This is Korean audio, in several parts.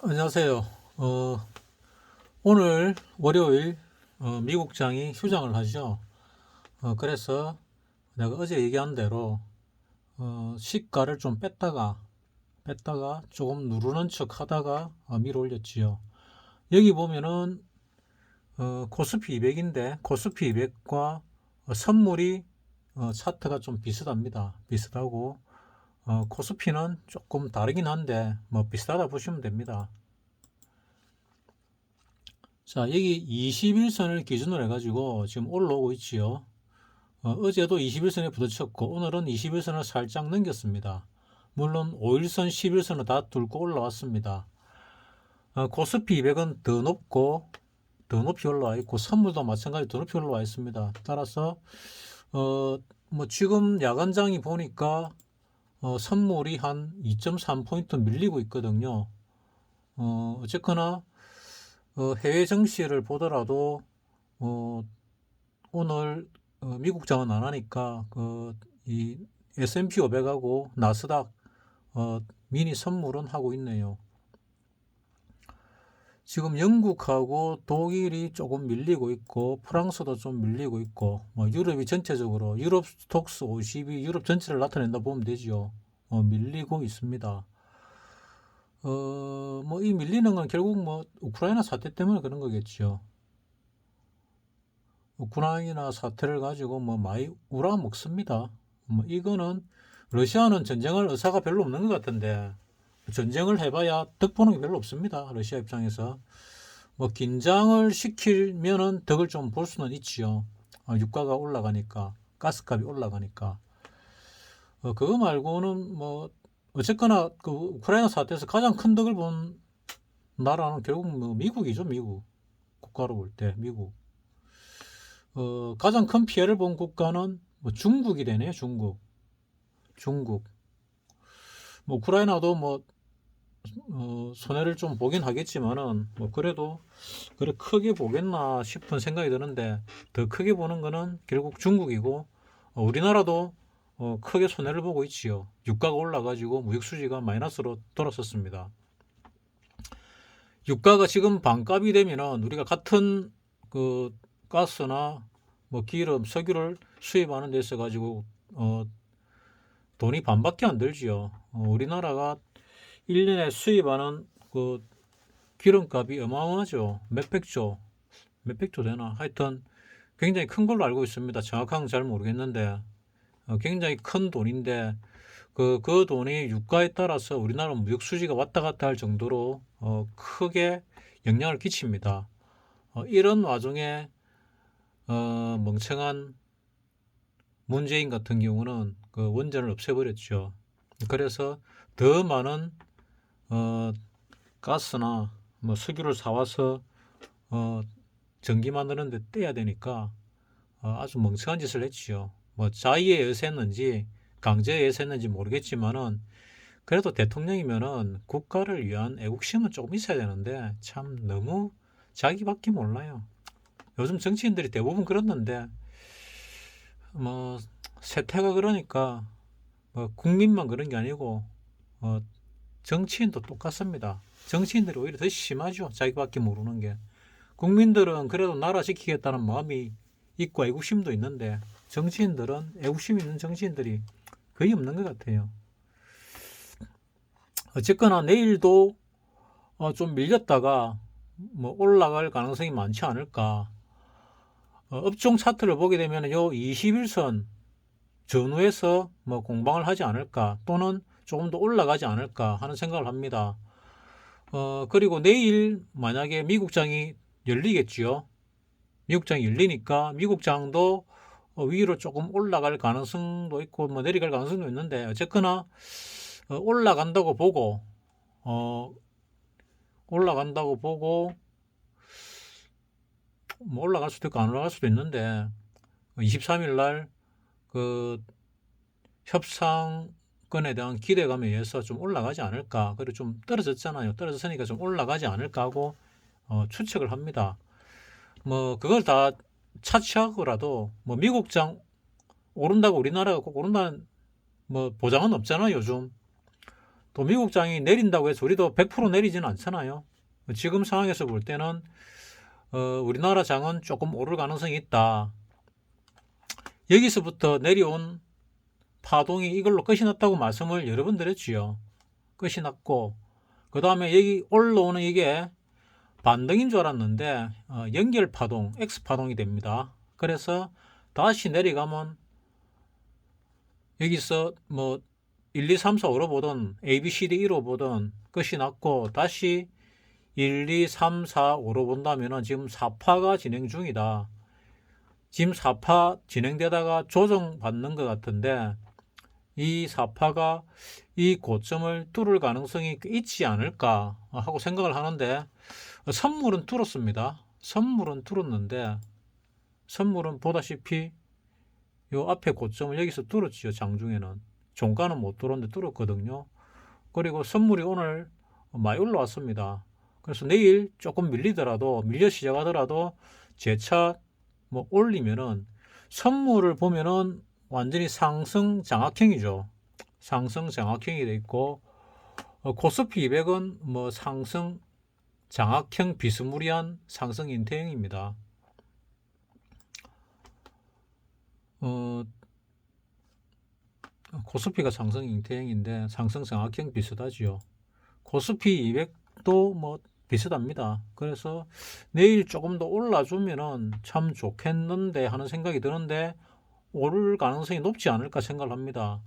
안녕하세요. 오늘 월요일 미국장이 휴장을 하죠. 그래서 내가 어제 얘기한 대로 시가를 좀 뺐다가 조금 누르는 척 하다가 밀어 올렸지요. 여기 보면은 코스피 200인데 코스피 200과 선물이 차트가 좀 비슷합니다. 비슷하고 코스피는 조금 다르긴 한데 뭐 비슷하다 보시면 됩니다. 자, 여기 21선을 기준으로 해가지고 지금 올라오고 있지요. 어제도 21선에 부딪혔고 오늘은 21선을 살짝 넘겼습니다. 물론 5일선, 11선을 다 뚫고 올라왔습니다. 코스피 200은 더 높이 올라와 있고 선물도 마찬가지로 더 높이 올라와 있습니다. 따라서 뭐 지금 야간장이 보니까 선물이 한 2.3포인트 밀리고 있거든요. 어쨌거나 해외 증시를 보더라도 어, 오늘 미국장은 안 하니까 이 S&P 500하고 나스닥 미니 선물은 하고 있네요. 지금 영국하고 독일이 조금 밀리고 있고 프랑스도 좀 밀리고 있고 뭐 유럽이 전체적으로 유럽 스톡스 50이 유럽 전체를 나타낸다 보면 되죠. 밀리고 있습니다. 뭐 이 밀리는 건 결국 뭐 우크라이나 사태 때문에 그런 거겠죠. 우크라이나 사태를 가지고 뭐 많이 우라먹습니다. 뭐 이거는 러시아는 전쟁할 의사가 별로 없는 것 같은데 전쟁을 해봐야 득보는 게 별로 없습니다. 러시아 입장에서 뭐 긴장을 시키면은 덕을 좀 볼 수는 있지요. 유가가 올라가니까 가스값이 올라가니까 그거 말고는 뭐 어쨌거나 그 우크라이나 사태에서 가장 큰 덕을 본 나라는 결국 뭐 미국이죠. 미국 국가로 볼 때 미국. 가장 큰 피해를 본 국가는 뭐 중국이 되네요. 중국. 뭐 우크라이나도 뭐 손해를 좀 보긴 하겠지만은 뭐 그래도 그래 크게 보겠나 싶은 생각이 드는데 더 크게 보는 거는 결국 중국이고 우리나라도 크게 손해를 보고 있지요. 유가가 올라가지고 무역 수지가 마이너스로 돌아섰습니다. 유가가 지금 반값이 되면은 우리가 같은 그 가스나 뭐 기름, 석유를 수입하는 데 있어 가지고 돈이 반밖에 안 들지요. 우리나라가 1년에 수입하는 그 기름값이 어마어마하죠. 몇백조 되나? 하여튼 굉장히 큰 걸로 알고 있습니다. 정확한 건 잘 모르겠는데 굉장히 큰 돈인데 그 돈이 유가에 따라서 우리나라 무역 수지가 왔다 갔다 할 정도로 크게 영향을 끼칩니다. 이런 와중에 멍청한 문재인 같은 경우는 그 원전을 없애버렸죠. 그래서 더 많은 어, 가스나 뭐 석유를 사와서 전기 만드는 데 떼야 되니까 아주 멍청한 짓을 했지요. 뭐 자의에 의했는지 강제에 의했는지 모르겠지만은 그래도 대통령이면은 국가를 위한 애국심은 조금 있어야 되는데 참 너무 자기밖에 몰라요. 요즘 정치인들이 대부분 그렇는데 뭐 세태가 그러니까 뭐 국민만 그런 게 아니고 어, 정치인도 똑같습니다. 정치인들이 오히려 더 심하죠. 자기밖에 모르는 게. 국민들은 그래도 나라 지키겠다는 마음이 있고 애국심도 있는데 정치인들은 애국심 있는 정치인들이 거의 없는 것 같아요. 어쨌거나 내일도 좀 밀렸다가 뭐 올라갈 가능성이 많지 않을까. 업종 차트를 보게 되면 요 21선 전후에서 뭐 공방을 하지 않을까 또는 조금 더 올라가지 않을까 하는 생각을 합니다. 그리고 내일 만약에 미국장이 열리겠지요. 미국장이 열리니까 미국장도 위로 조금 올라갈 가능성도 있고 뭐 내려갈 가능성도 있는데 어쨌거나 올라간다고 보고 어, 올라간다고 보고 뭐 올라갈 수도 있고 안 올라갈 수도 있는데 23일 날 그 협상건에 대한 기대감에 의해서 좀 올라가지 않을까. 그리고 좀 떨어졌잖아요. 떨어졌으니까 좀 올라가지 않을까 하고 추측을 합니다. 뭐 그걸 다 차치하고라도 뭐 미국장 오른다고 우리나라가 꼭 오른다는 뭐 보장은 없잖아요. 요즘 또 미국장이 내린다고 해서 우리도 100% 내리지는 않잖아요. 지금 상황에서 볼 때는 우리나라 장은 조금 오를 가능성이 있다. 여기서부터 내려온 파동이 이걸로 끝이 났다고 말씀을 여러 번 드렸지요. 끝이 났고 그 다음에 여기 올라오는 이게 반등인 줄 알았는데 연결 파동, X 파동이 됩니다. 그래서 다시 내려가면 여기서 뭐 1, 2, 3, 4, 5로 보던 A, B, C, D, E로 보던 끝이 났고 다시 1, 2, 3, 4, 5로 본다면 지금 4파가 진행 중이다. 지금 4파 진행되다가 조정받는 것 같은데 이 4파가 이 고점을 뚫을 가능성이 있지 않을까 하고 생각을 하는데 선물은 뚫었습니다. 선물은 뚫었는데 선물은 보다시피 요 앞에 고점을 여기서 뚫었지요. 장중에는 종가는 못 뚫었는데 뚫었거든요. 그리고 선물이 오늘 많이 올라왔습니다. 그래서 내일 조금 밀려 시작하더라도 재차 뭐 올리면은 선물을 보면은 완전히 상승 장악형이죠. 상승 장악형이 돼 있고 코스피 200은 뭐 상승 장악형 비스무리한 상승 인태형입니다. 코스피가 상승 인태형인데 상승 장악형 비슷하지요. 코스피 200도 뭐 비슷합니다. 그래서 내일 조금 더 올라주면은 참 좋겠는데 하는 생각이 드는데 오를 가능성이 높지 않을까 생각을 합니다.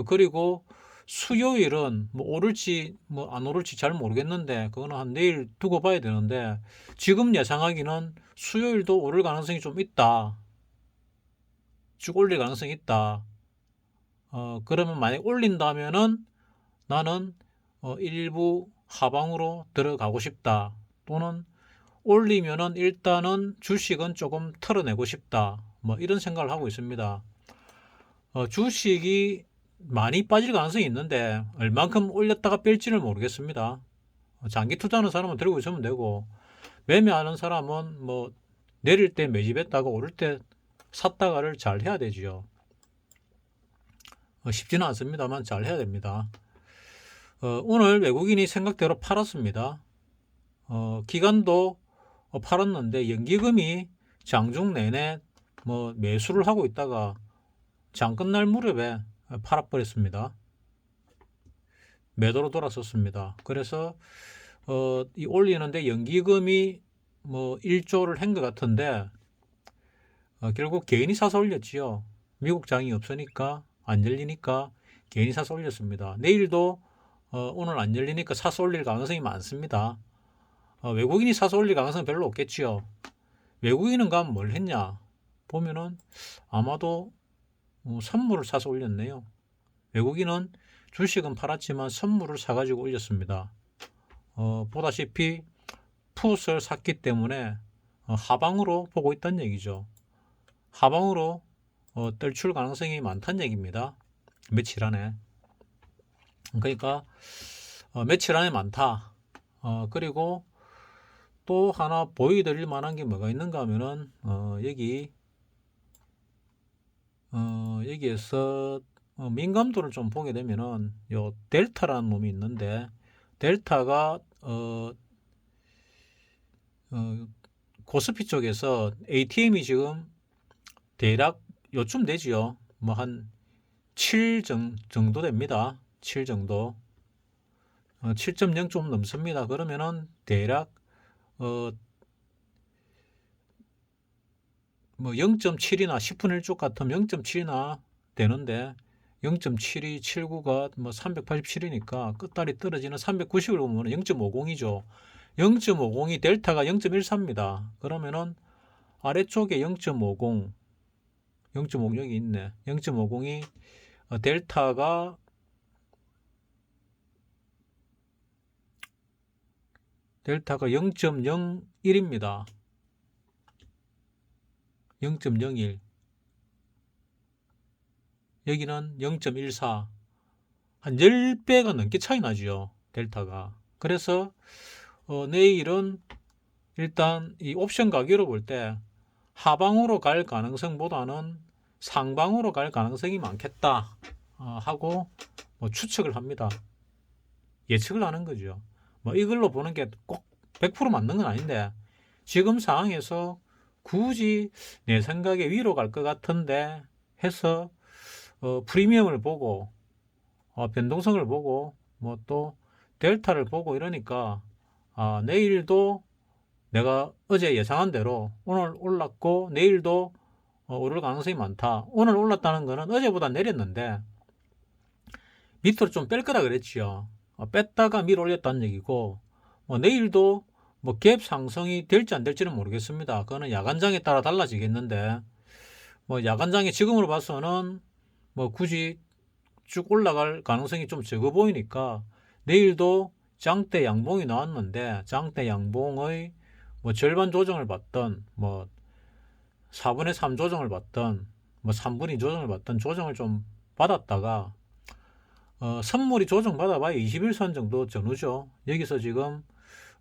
그리고 수요일은 뭐 오를지 뭐 안 오를지 잘 모르겠는데 그거는 한 내일 두고 봐야 되는데 지금 예상하기는 수요일도 오를 가능성이 좀 있다. 쭉 올릴 가능성이 있다. 그러면 만약 올린다면은 나는 일부 하방으로 들어가고 싶다. 또는 올리면은 일단은 주식은 조금 털어내고 싶다. 뭐 이런 생각을 하고 있습니다. 주식이 많이 빠질 가능성이 있는데 얼만큼 올렸다가 뺄지를 모르겠습니다. 장기 투자하는 사람은 들고 있으면 되고 매매하는 사람은 뭐 내릴 때 매집했다가 오를 때 샀다가를 잘 해야 되지요. 쉽지는 않습니다만 잘 해야 됩니다. 오늘 외국인이 생각대로 팔았습니다. 기관도 팔았는데 연기금이 장중 내내 뭐 매수를 하고 있다가 장 끝날 무렵에 팔아버렸습니다. 매도로 돌아섰습니다. 그래서 이 올리는데 연기금이 뭐 1조를 한 것 같은데 결국 개인이 사서 올렸지요. 미국 장이 없으니까 안 열리니까 개인이 사서 올렸습니다. 내일도 오늘 안 열리니까 사서 올릴 가능성이 많습니다. 외국인이 사서 올릴 가능성은 별로 없겠지요. 외국인은 가면 뭘 했냐 보면은 아마도 선물을 사서 올렸네요. 외국인은 주식은 팔았지만 선물을 사가지고 올렸습니다. 보다시피 풋을 샀기 때문에 하방으로 보고 있다는 얘기죠. 하방으로 떨출 가능성이 많다는 얘기입니다. 며칠 안에. 그러니까 며칠 안에 많다. 그리고 또 하나 보여드릴 만한 게 뭐가 있는가 하면은 여기에서 민감도를 좀 보게 되면은 요 델타라는 놈이 있는데 델타가 코스피 쪽에서 ATM이 지금 대략 요쯤 되지요. 뭐 한 7 정도 됩니다. 7 정도. 7.0 좀 넘습니다. 그러면은 대략 뭐 0.7이나 10분의 1쪽 같으면 0.7이나 되는데 0.72, 79가 뭐 387이니까 끝다리 떨어지는 390을 보면 0.50이죠. 0.50이 델타가 0.14입니다. 그러면은 아래쪽에 0.50, 0.50 여기 있네. 0.50이 델타가 델타가 0.01입니다. 0.01 여기는 0.14 한 10배가 넘게 차이 나죠. 델타가. 그래서 내일은 일단 이 옵션 가격으로 볼 때 하방으로 갈 가능성보다는 상방으로 갈 가능성이 많겠다 하고 뭐 추측을 합니다. 예측을 하는 거죠. 뭐 이걸로 보는 게 꼭 100% 맞는 건 아닌데 지금 상황에서 굳이 내 생각에 위로 갈 것 같은데 해서 프리미엄을 보고 변동성을 보고 뭐 또 델타를 보고 이러니까 내일도 내가 어제 예상한 대로 오늘 올랐고 내일도 오를 가능성이 많다. 오늘 올랐다는 거는 어제보다 내렸는데 밑으로 좀 뺄 거다 그랬지요. 뺐다가 밀어 올렸다는 얘기고 내일도 뭐 갭 상승이 될지 안 될지는 모르겠습니다. 그거는 야간장에 따라 달라지겠는데 뭐 야간장에 지금으로 봐서는 뭐 굳이 쭉 올라갈 가능성이 좀 적어 보이니까 내일도 장대 양봉이 나왔는데 장대 양봉의 뭐 절반 조정을 받던 뭐 4분의 3 조정을 받던 뭐 3분의 2 조정을 받던 조정을 좀 받았다가 선물이 조정 받아봐야 21선 정도 전후죠. 여기서 지금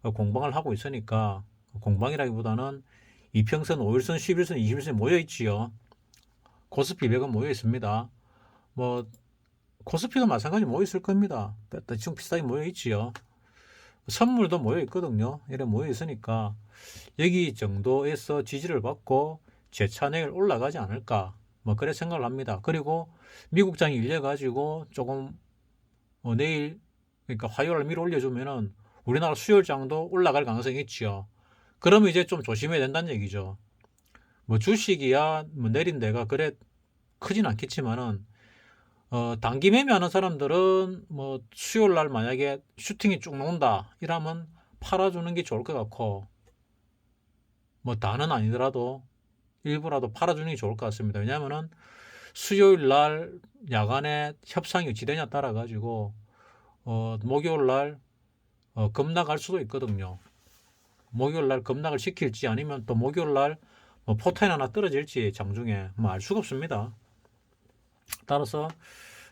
공방을 하고 있으니까 공방이라기보다는 이평선, 5일선, 11선, 21선이 모여 있지요. 코스피 100은 모여 있습니다. 뭐 코스피도 마찬가지 모여 있을 겁니다. 지금 비슷하게 모여 있지요. 선물도 모여 있거든요. 이래 모여 있으니까 여기 정도에서 지지를 받고 재차 내일 올라가지 않을까 뭐 그래 생각을 합니다. 그리고 미국장이 일려 가지고 조금 내일 그러니까 화요일 밀어 올려주면은 우리나라 수요일장도 올라갈 가능성이 있지요. 그러면 이제 좀 조심해야 된다는 얘기죠. 뭐 주식이야 뭐 내린 데가 그래 크진 않겠지만은 단기 매매하는 사람들은 뭐 수요일 날 만약에 슈팅이 쭉 나온다 이러면 팔아주는 게 좋을 것 같고 뭐 다는 아니더라도 일부라도 팔아주는 게 좋을 것 같습니다. 왜냐하면은 수요일 날 야간에 협상이 어찌되냐 따라 가지고 목요일 날 급락할 수도 있거든요. 목요일 날 급락을 시킬지 아니면 또 목요일 날뭐 포텐 하나 떨어질지 장중에 뭐 알 수가 없습니다. 따라서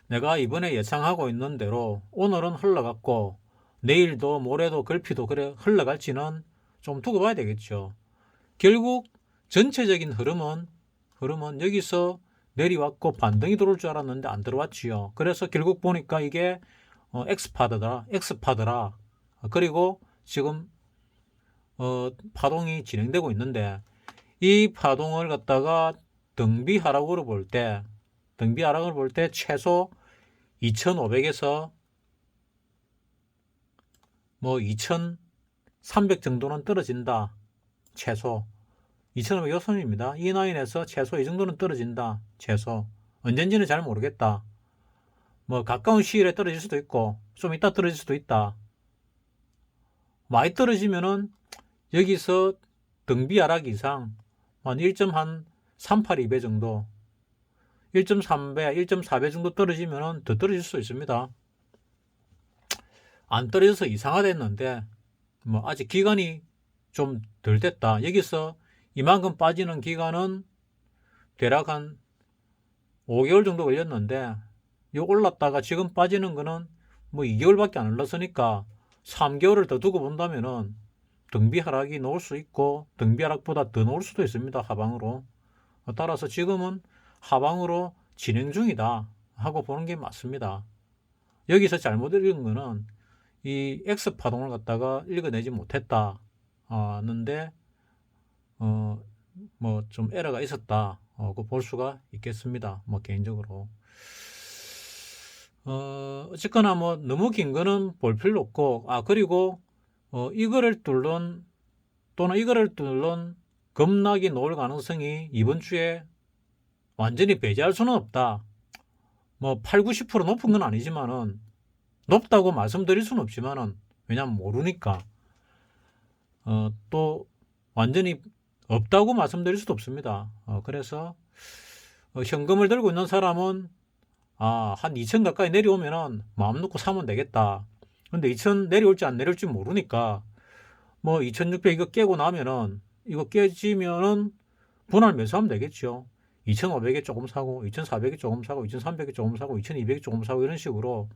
내가 이번에 예상하고 있는 대로 오늘은 흘러갔고 내일도 모레도 글피도 그래 흘러갈지는 좀 두고 봐야 되겠죠. 결국 전체적인 흐름은 여기서 내려왔고 반등이 들어올 줄 알았는데 안 들어왔지요. 그래서 결국 보니까 이게 엑스파더라. 그리고 지금 파동이 진행되고 있는데 이 파동을 갖다가 등비 하락으로 볼 때 최소 2,500에서 뭐 2,300 정도는 떨어진다. 최소 2,500 요선입니다. 이 라인에서 최소 이 정도는 떨어진다. 최소 언젠지는 잘 모르겠다. 뭐 가까운 시일에 떨어질 수도 있고 좀 이따 떨어질 수도 있다. 많이 떨어지면은 여기서 등비 하락 이상 한 1.382배 정도 1.3배, 1.4배 정도 떨어지면 더 떨어질 수 있습니다. 안 떨어져서 이상하댔는데 뭐 아직 기간이 좀 덜 됐다. 여기서 이만큼 빠지는 기간은 대략 한 5개월 정도 걸렸는데 이 올랐다가 지금 빠지는 거는 뭐 2개월밖에 안 흘렀으니까 3개월을 더 두고 본다면은 등비 하락이 나올 수 있고 등비 하락보다 더 나올 수도 있습니다. 하방으로. 따라서 지금은 하방으로 진행 중이다 하고 보는 게 맞습니다. 여기서 잘못 읽은 거는 이 X 파동을 갖다가 읽어내지 못했다 하는데 뭐 좀 에러가 있었다 볼 수가 있겠습니다. 뭐 개인적으로 어쨌거나 뭐 너무 긴 거는 볼 필요 없고 그리고 이거를 뚫는 또는 이거를 뚫는 급락이 나올 가능성이 이번 주에 완전히 배제할 수는 없다. 뭐 8, 90% 높은 건 아니지만은 높다고 말씀드릴 수는 없지만은 왜냐면 모르니까 또 완전히 없다고 말씀드릴 수도 없습니다. 그래서 현금을 들고 있는 사람은 한 2천 가까이 내려오면은 마음 놓고 사면 되겠다. 근데 2천 내려올지 안 내려올지 모르니까 뭐 2,600 이거 깨고 나면은 이거 깨지면은 분할 매수하면 되겠죠. 2,500에 조금 사고 2,400에 조금 사고 2,300에 조금 사고 2,200에 조금 사고 이런 식으로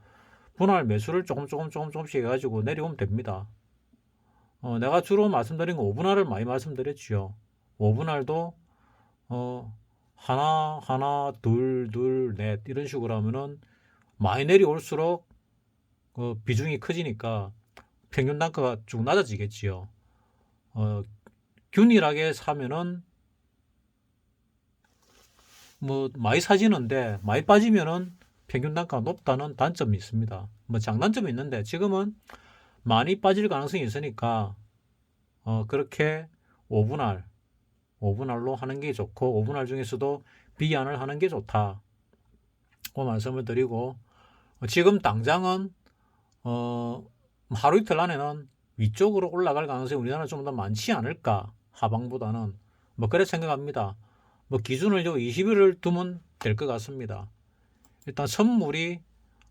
분할 매수를 조금씩 해가지고 내려오면 됩니다. 내가 주로 말씀드린 거 5분할을 많이 말씀드렸죠. 5분할도 하나 둘 넷 이런 식으로 하면은 많이 내려올수록 비중이 커지니까 평균 단가가 쭉 낮아지겠지요. 균일하게 사면은 뭐 많이 사지는데 많이 빠지면은 평균 단가가 높다는 단점이 있습니다. 뭐 장단점이 있는데 지금은 많이 빠질 가능성이 있으니까 그렇게 5분할로 하는 게 좋고 5분할 중에서도 비안을 하는 게 좋다. 그 말씀을 드리고 지금 당장은 하루 이틀 안에는 위쪽으로 올라갈 가능성이 우리나라 좀 더 많지 않을까, 하방보다는. 뭐 그래 생각합니다. 뭐 기준을 20일을 두면 될 것 같습니다. 일단 선물이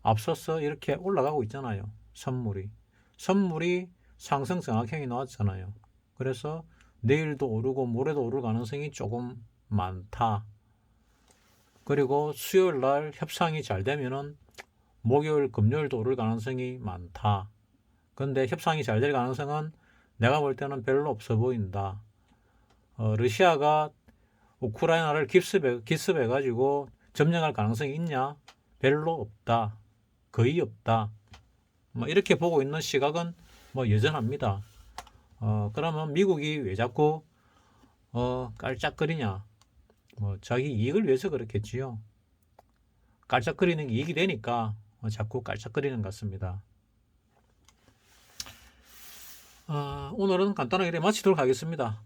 앞서서 이렇게 올라가고 있잖아요. 선물이 상승 정확형이 나왔잖아요. 그래서 내일도 오르고 모레도 오를 가능성이 조금 많다. 그리고 수요일 날 협상이 잘 되면은 목요일, 금요일도 오를 가능성이 많다. 근데 협상이 잘 될 가능성은 내가 볼 때는 별로 없어 보인다. 러시아가 우크라이나를 기습해가지고 점령할 가능성이 있냐? 별로 없다. 거의 없다. 뭐 이렇게 보고 있는 시각은 뭐 여전합니다. 그러면 미국이 왜 자꾸 깔짝거리냐? 뭐 자기 이익을 위해서 그렇겠지요. 깔짝거리는 게 이익이 되니까 자꾸 깔짝거리는 것 같습니다. 오늘은 간단하게 마치도록 하겠습니다.